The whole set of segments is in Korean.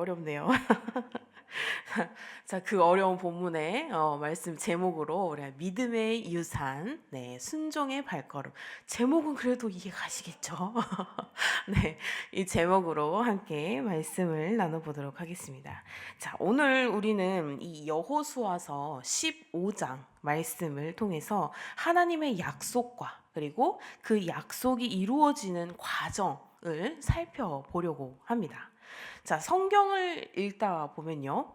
어렵네요. 자, 그 어려운 본문의 말씀 제목으로 우리가 믿음의 유산, 네, 순종의 발걸음. 제목은 그래도 이해 가시겠죠? 네, 이 제목으로 함께 말씀을 나눠보도록 하겠습니다. 자, 오늘 우리는 이 여호수아서 15장 말씀을 통해서 하나님의 약속과 그리고 그 약속이 이루어지는 과정을 살펴보려고 합니다. 자, 성경을 읽다 보면요.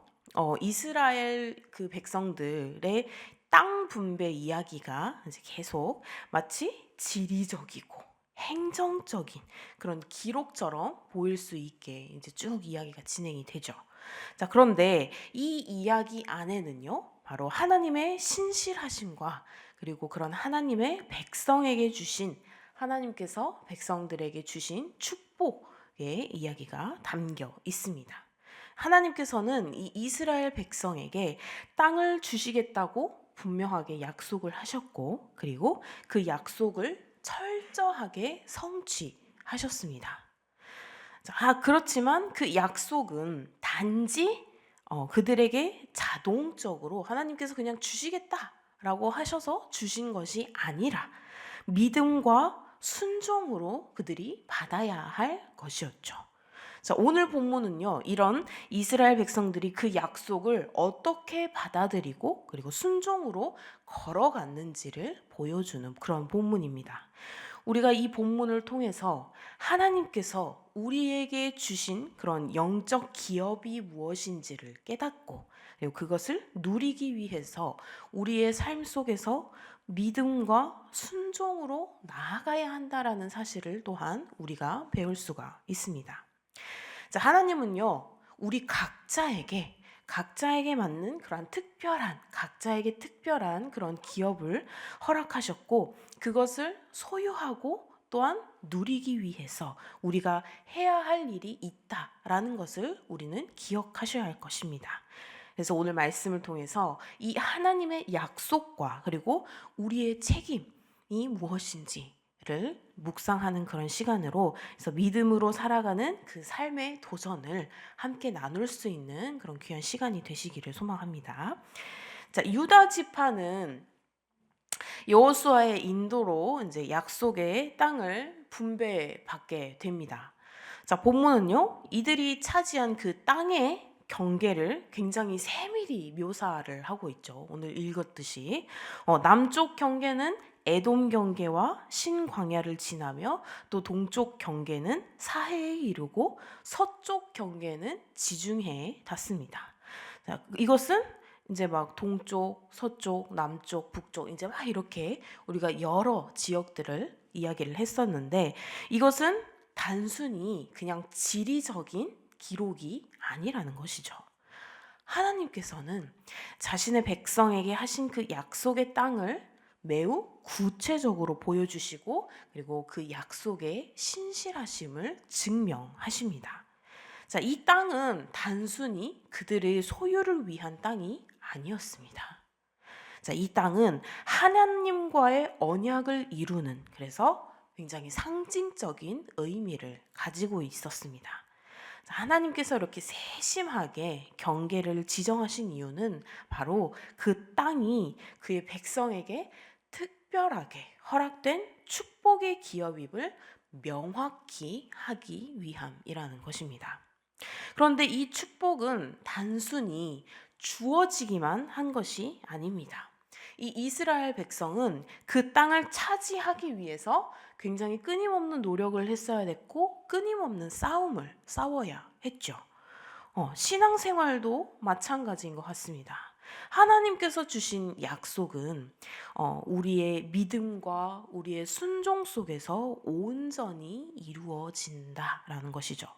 이스라엘 그 백성들의 땅 분배 이야기가 이제 계속 마치 지리적이고 행정적인 그런 기록처럼 보일 수 있게 이제 쭉 이야기가 진행이 되죠. 자, 그런데 이 이야기 안에는요. 바로 하나님의 신실하심과 그리고 그런 하나님의 백성에게 주신 하나님께서 백성들에게 주신 축복의 이야기가 담겨 있습니다. 하나님께서는 이 이스라엘 백성에게 땅을 주시겠다고 분명하게 약속을 하셨고, 그리고 그 약속을 철저하게 성취하셨습니다. 그렇지만 그 약속은 단지 그들에게 자동적으로 하나님께서 그냥 주시겠다라고 하셔서 주신 것이 아니라 믿음과 순종으로 그들이 받아야 할 것이었죠. 자, 오늘 본문은요, 이런 이스라엘 백성들이 그 약속을 어떻게 받아들이고 그리고 순종으로 걸어갔는지를 보여주는 그런 본문입니다. 우리가 이 본문을 통해서 하나님께서 우리에게 주신 그런 영적 기업이 무엇인지를 깨닫고 그리고 그것을 누리기 위해서 우리의 삶 속에서 믿음과 순종으로 나아가야 한다라는 사실을 또한 우리가 배울 수가 있습니다. 자, 하나님은요, 우리 각자에게 맞는 그런 각자에게 특별한 그런 기업을 허락하셨고, 그것을 소유하고 또한 누리기 위해서 우리가 해야 할 일이 있다라는 것을 우리는 기억하셔야 할 것입니다. 그래서 오늘 말씀을 통해서 이 하나님의 약속과 그리고 우리의 책임이 무엇인지를 묵상하는 그런 시간으로 그래서 믿음으로 살아가는 그 삶의 도전을 함께 나눌 수 있는 그런 귀한 시간이 되시기를 소망합니다. 자, 유다 지파는 여호수아의 인도로 이제 약속의 땅을 분배받게 됩니다. 자, 본문은요, 이들이 차지한 그 땅의 경계를 굉장히 세밀히 묘사를 하고 있죠. 오늘 읽었듯이 남쪽 경계는 에돔 경계와 신광야를 지나며 또 동쪽 경계는 사해에 이르고 서쪽 경계는 지중해에 닿습니다. 자, 이것은 이제 막 동쪽, 서쪽, 남쪽, 북쪽 이제 막 이렇게 우리가 여러 지역들을 이야기를 했었는데 이것은 단순히 그냥 지리적인 기록이 아니라는 것이죠. 하나님께서는 자신의 백성에게 하신 그 약속의 땅을 매우 구체적으로 보여주시고 그리고 그 약속의 신실하심을 증명하십니다. 자, 이 땅은 단순히 그들의 소유를 위한 땅이 아니었습니다. 자, 이 땅은 하나님과의 언약을 이루는 그래서 굉장히 상징적인 의미를 가지고 있었습니다. 자, 하나님께서 이렇게 세심하게 경계를 지정하신 이유는 바로 그 땅이 그의 백성에게 특별하게 허락된 축복의 기업임을 명확히 하기 위함이라는 것입니다. 그런데 이 축복은 단순히 주어지기만 한 것이 아닙니다. 이 이스라엘 백성은 그 땅을 차지하기 위해서 굉장히 끊임없는 노력을 했어야 됐고 끊임없는 싸움을 싸워야 했죠. 신앙생활도 마찬가지인 것 같습니다. 하나님께서 주신 약속은 우리의 믿음과 우리의 순종 속에서 온전히 이루어진다라는 것이죠.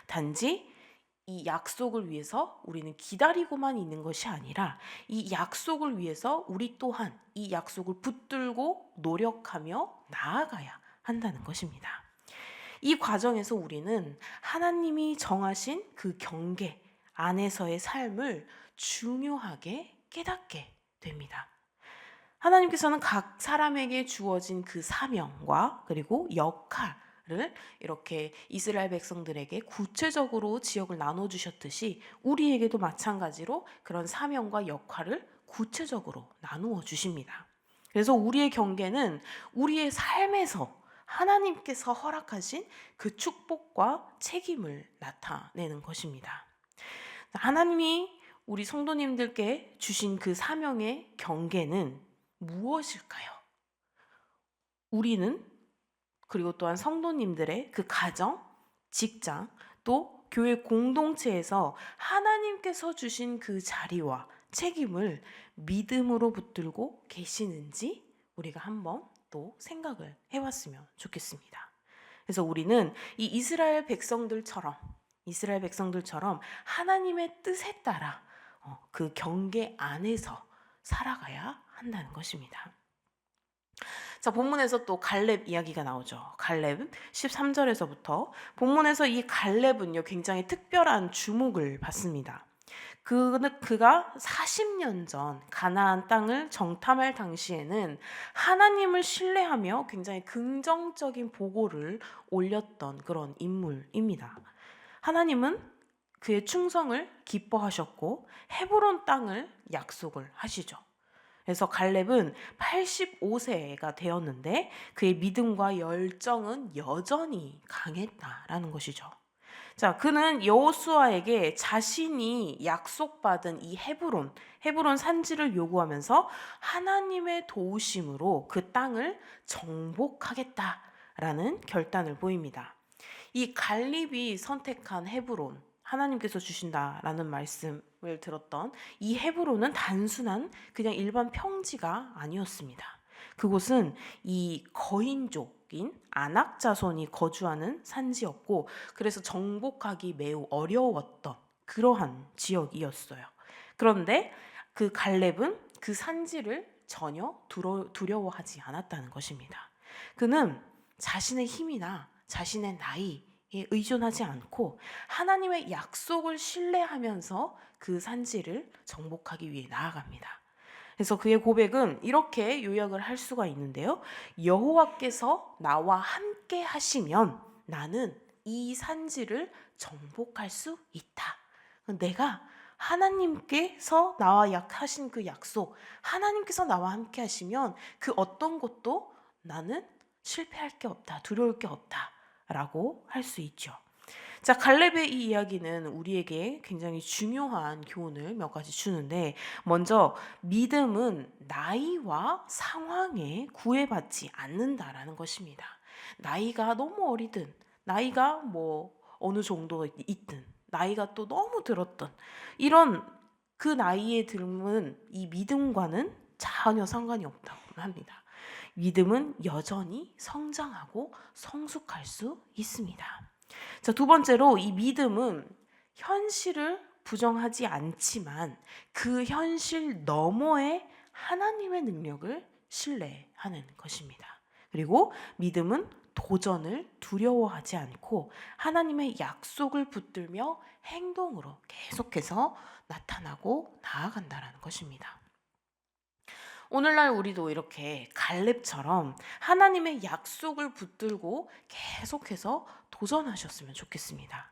단지 이 약속을 위해서 우리는 기다리고만 있는 것이 아니라 이 약속을 위해서 우리 또한 이 약속을 붙들고 노력하며 나아가야 한다는 것입니다. 이 과정에서 우리는 하나님이 정하신 그 경계 안에서의 삶을 중요하게 깨닫게 됩니다. 하나님께서는 각 사람에게 주어진 그 사명과 그리고 역할을 이렇게 이스라엘 백성들에게 구체적으로 지역을 나눠주셨듯이 우리에게도 마찬가지로 그런 사명과 역할을 구체적으로 나누어 주십니다. 그래서 우리의 경계는 우리의 삶에서 하나님께서 허락하신 그 축복과 책임을 나타내는 것입니다. 하나님이 우리 성도님들께 주신 그 사명의 경계는 무엇일까요? 우리는 그리고 또한 성도님들의 그 가정, 직장, 또 교회 공동체에서 하나님께서 주신 그 자리와 책임을 믿음으로 붙들고 계시는지 우리가 한번 또 생각을 해봤으면 좋겠습니다. 그래서 우리는 이 이스라엘 백성들처럼 하나님의 뜻에 따라 그 경계 안에서 살아가야 한다는 것입니다. 자, 본문에서 또 갈렙 이야기가 나오죠. 갈렙 13절에서부터 본문에서 이 갈렙은요 굉장히 특별한 주목을 받습니다. 그가 40년 전 가나안 땅을 정탐할 당시에는 하나님을 신뢰하며 굉장히 긍정적인 보고를 올렸던 그런 인물입니다. 하나님은 그의 충성을 기뻐하셨고 헤브론 땅을 약속을 하시죠. 그래서 갈렙은 85세가 되었는데 그의 믿음과 열정은 여전히 강했다라는 것이죠. 자, 그는 여호수아에게 자신이 약속받은 이 헤브론 산지를 요구하면서 하나님의 도우심으로 그 땅을 정복하겠다라는 결단을 보입니다. 이 갈렙이 선택한 헤브론, 하나님께서 주신다라는 말씀을 들었던 이 헤브론은 단순한 그냥 일반 평지가 아니었습니다. 그곳은 이 거인족인 아낙 자손이 거주하는 산지였고 그래서 정복하기 매우 어려웠던 그러한 지역이었어요. 그런데 그 갈렙은 그 산지를 전혀 두려워하지 않았다는 것입니다. 그는 자신의 힘이나 자신의 나이에 의존하지 않고 하나님의 약속을 신뢰하면서 그 산지를 정복하기 위해 나아갑니다. 그래서 그의 고백은 이렇게 요약을 할 수가 있는데요. 여호와께서 나와 함께 하시면 나는 이 산지를 정복할 수 있다. 내가 하나님께서 나와 하신 그 약속, 하나님께서 나와 함께 하시면 그 어떤 것도 나는 실패할 게 없다, 두려울 게 없다라고 할 수 있죠. 자, 갈렙의 이 이야기는 우리에게 굉장히 중요한 교훈을 몇 가지 주는데 먼저 믿음은 나이와 상황에 구애받지 않는다라는 것입니다. 나이가 너무 어리든 나이가 뭐 어느 정도 있든 나이가 또 너무 들었든 이런 그 나이에 들면 이 믿음과는 전혀 상관이 없다고 합니다. 믿음은 여전히 성장하고 성숙할 수 있습니다. 자, 두 번째로 이 믿음은 현실을 부정하지 않지만 그 현실 너머의 하나님의 능력을 신뢰하는 것입니다. 그리고 믿음은 도전을 두려워하지 않고 하나님의 약속을 붙들며 행동으로 계속해서 나타나고 나아간다는 것입니다. 오늘날 우리도 이렇게 갈렙처럼 하나님의 약속을 붙들고 계속해서 도전하셨으면 좋겠습니다.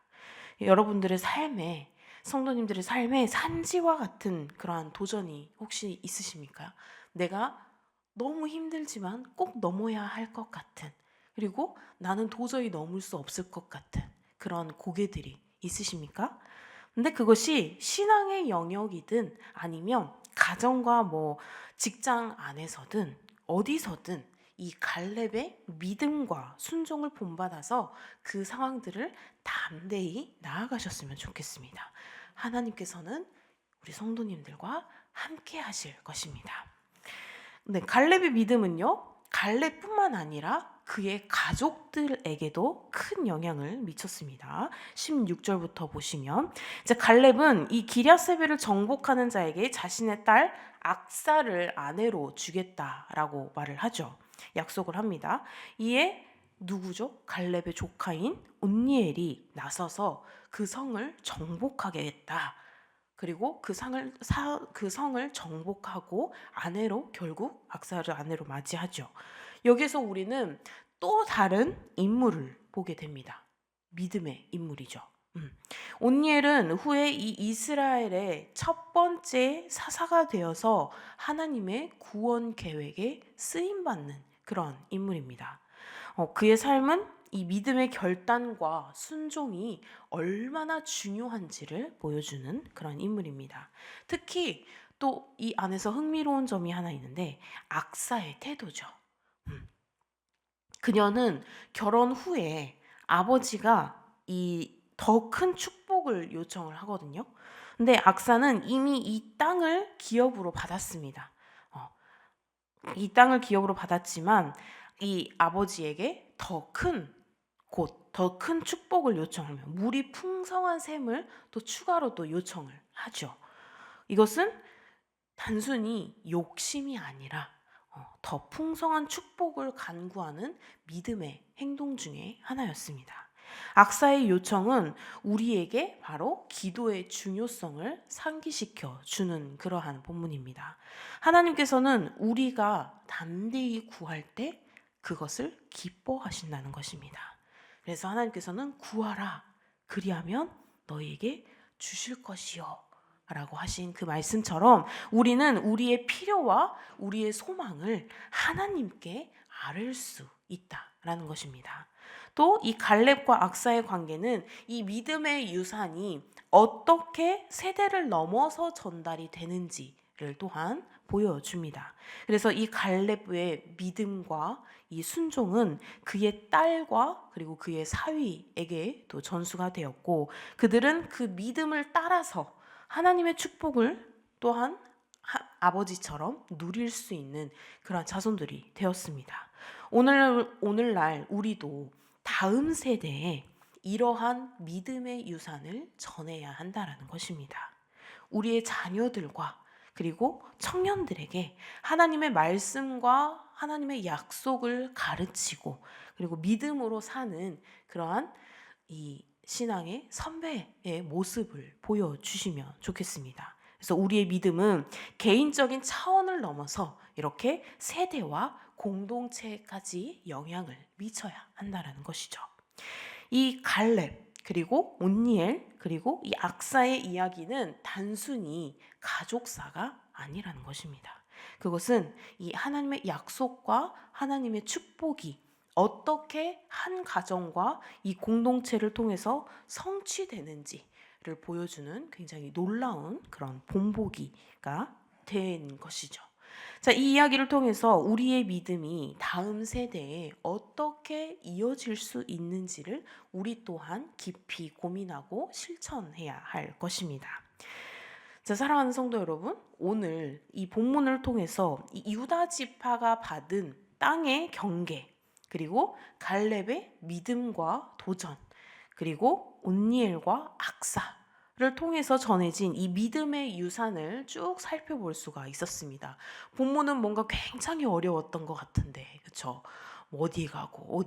여러분들의 삶에, 성도님들의 삶에 산지와 같은 그러한 도전이 혹시 있으십니까? 내가 너무 힘들지만 꼭 넘어야 할 것 같은, 그리고 나는 도저히 넘을 수 없을 것 같은 그런 고개들이 있으십니까? 근데 그것이 신앙의 영역이든 아니면 가정과 뭐 직장 안에서든 어디서든 이 갈렙의 믿음과 순종을 본받아서 그 상황들을 담대히 나아가셨으면 좋겠습니다. 하나님께서는 우리 성도님들과 함께 하실 것입니다. 네, 갈렙의 믿음은요, 갈렙뿐만 아니라 그의 가족들에게도 큰 영향을 미쳤습니다. 16절부터 보시면 이제 갈렙은 이 기럇세벨을 정복하는 자에게 자신의 딸 악사를 아내로 주겠다라고 말을 하죠. 약속을 합니다. 이에 누구죠? 갈렙의 조카인 온니엘이 나서서 그 성을 정복하겠다. 그리고 그 성을 정복하고 아내로 결국 악사를 아내로 맞이하죠. 여기서 우리는 또 다른 인물을 보게 됩니다. 믿음의 인물이죠. 온니엘은 후에 이 이스라엘의 첫 번째 사사가 되어서 하나님의 구원 계획에 쓰임받는 그런 인물입니다. 그의 삶은 이 믿음의 결단과 순종이 얼마나 중요한지를 보여주는 그런 인물입니다. 특히 또 이 안에서 흥미로운 점이 하나 있는데 악사의 태도죠. 그녀는 결혼 후에 아버지가 이 더 큰 축복을 요청을 하거든요. 근데 악사는 이미 이 땅을 기업으로 받았습니다. 이 땅을 기업으로 받았지만 이 아버지에게 더 큰 곳, 더 큰 축복을 요청하며 물이 풍성한 샘을 또 추가로 또 요청을 하죠. 이것은 단순히 욕심이 아니라 더 풍성한 축복을 간구하는 믿음의 행동 중에 하나였습니다. 악사의 요청은 우리에게 바로 기도의 중요성을 상기시켜 주는 그러한 본문입니다. 하나님께서는 우리가 담대히 구할 때 그것을 기뻐하신다는 것입니다. 그래서 하나님께서는 구하라, 그리하면 너희에게 주실 것이요 라고 하신 그 말씀처럼 우리는 우리의 필요와 우리의 소망을 하나님께 아뢰 수 있다라는 것입니다. 또 이 갈렙과 악사의 관계는 이 믿음의 유산이 어떻게 세대를 넘어서 전달이 되는지를 또한 보여줍니다. 그래서 이 갈렙의 믿음과 이 순종은 그의 딸과 그리고 그의 사위에게 또 전수가 되었고, 그들은 그 믿음을 따라서 하나님의 축복을 또한 아버지처럼 누릴 수 있는 그런 자손들이 되었습니다. 오늘날 우리도 다음 세대에 이러한 믿음의 유산을 전해야 한다라는 것입니다. 우리의 자녀들과 그리고 청년들에게 하나님의 말씀과 하나님의 약속을 가르치고 그리고 믿음으로 사는 그러한 이 신앙의 선배의 모습을 보여주시면 좋겠습니다. 그래서 우리의 믿음은 개인적인 차원을 넘어서 이렇게 세대와 공동체까지 영향을 미쳐야 한다는 것이죠. 이 갈렙 그리고 온니엘 그리고 이 악사의 이야기는 단순히 가족사가 아니라는 것입니다. 그것은 이 하나님의 약속과 하나님의 축복이 어떻게 한 가정과 이 공동체를 통해서 성취되는지를 보여주는 굉장히 놀라운 그런 본보기가 된 것이죠. 자, 이 이야기를 통해서 우리의 믿음이 다음 세대에 어떻게 이어질 수 있는지를 우리 또한 깊이 고민하고 실천해야 할 것입니다. 자, 사랑하는 성도 여러분, 오늘 이 본문을 통해서 이 유다 지파가 받은 땅의 경계, 그리고 갈렙의 믿음과 도전, 그리고 온니엘과 악사를 통해서 전해진 이 믿음의 유산을 쭉 살펴볼 수가 있었습니다. 본문은 뭔가 굉장히 어려웠던 것 같은데, 그렇죠? 어디 가고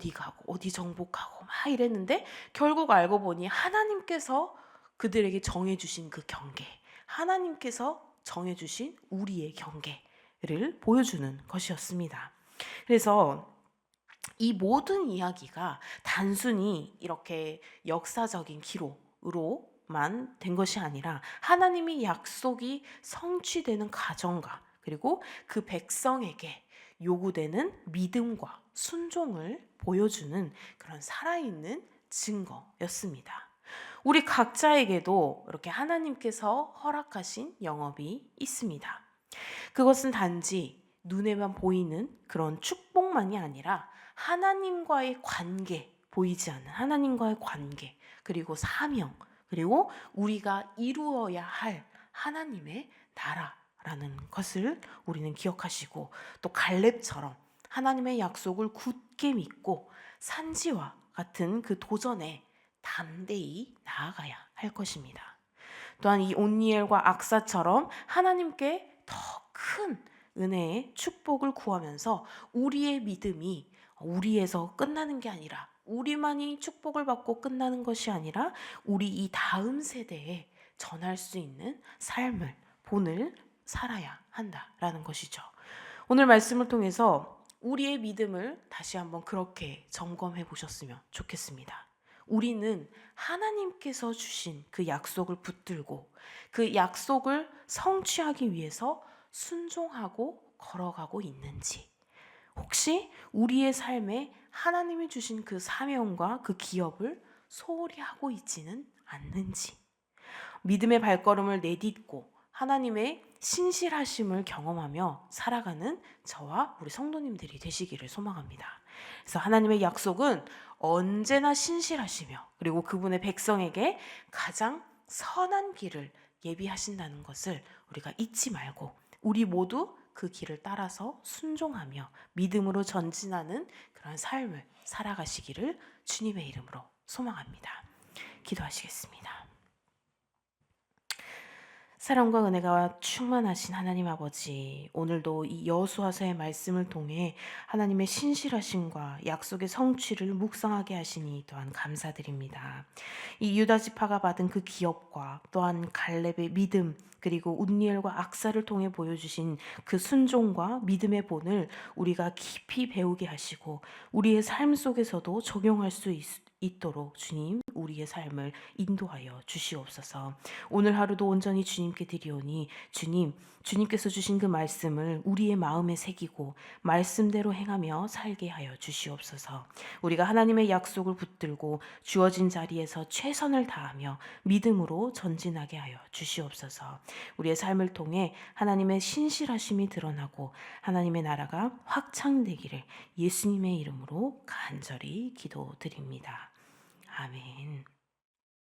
어디 정복하고 막 이랬는데 결국 알고 보니 하나님께서 그들에게 정해주신 그 경계, 하나님께서 정해주신 우리의 경계를 보여주는 것이었습니다. 그래서 이 모든 이야기가 단순히 이렇게 역사적인 기록으로만 된 것이 아니라 하나님의 약속이 성취되는 과정과 그리고 그 백성에게 요구되는 믿음과 순종을 보여주는 그런 살아있는 증거였습니다. 우리 각자에게도 이렇게 하나님께서 허락하신 영업이 있습니다. 그것은 단지 눈에만 보이는 그런 축복만이 아니라 하나님과의 관계, 보이지 않는 하나님과의 관계, 그리고 사명, 그리고 우리가 이루어야 할 하나님의 나라라는 것을 우리는 기억하시고, 또 갈렙처럼 하나님의 약속을 굳게 믿고 산지와 같은 그 도전에 담대히 나아가야 할 것입니다. 또한 이 온니엘과 악사처럼 하나님께 더 큰 은혜의 축복을 구하면서 우리의 믿음이 우리에서 끝나는 게 아니라, 우리만이 축복을 받고 끝나는 것이 아니라 우리 이 다음 세대에 전할 수 있는 삶을, 본을 살아야 한다라는 것이죠. 오늘 말씀을 통해서 우리의 믿음을 다시 한번 그렇게 점검해 보셨으면 좋겠습니다. 우리는 하나님께서 주신 그 약속을 붙들고 그 약속을 성취하기 위해서 순종하고 걸어가고 있는지, 혹시 우리의 삶에 하나님이 주신 그 사명과 그 기업을 소홀히 하고 있지는 않는지, 믿음의 발걸음을 내딛고 하나님의 신실하심을 경험하며 살아가는 저와 우리 성도님들이 되시기를 소망합니다. 그래서 하나님의 약속은 언제나 신실하시며 그리고 그분의 백성에게 가장 선한 길을 예비하신다는 것을 우리가 잊지 말고 우리 모두 그 길을 따라서 순종하며 믿음으로 전진하는 그런 삶을 살아가시기를 주님의 이름으로 소망합니다. 기도하시겠습니다. 사랑과 은혜가 충만하신 하나님 아버지, 오늘도 이 여호수아서의 말씀을 통해 하나님의 신실하심과 약속의 성취를 묵상하게 하시니 또한 감사드립니다. 이 유다 지파가 받은 그 기업과 또한 갈렙의 믿음, 그리고 운니엘과 악사를 통해 보여주신 그 순종과 믿음의 본을 우리가 깊이 배우게 하시고 우리의 삶 속에서도 적용할 수 있도록 주님, 우리의 삶을 인도하여 주시옵소서. 오늘 하루도 온전히 주님께 드리오니 주님, 주님께서 주신 그 말씀을 우리의 마음에 새기고 말씀대로 행하며 살게 하여 주시옵소서. 우리가 하나님의 약속을 붙들고 주어진 자리에서 최선을 다하며 믿음으로 전진하게 하여 주시옵소서. 우리의 삶을 통해 하나님의 신실하심이 드러나고 하나님의 나라가 확장되기를 예수님의 이름으로 간절히 기도드립니다. 아멘.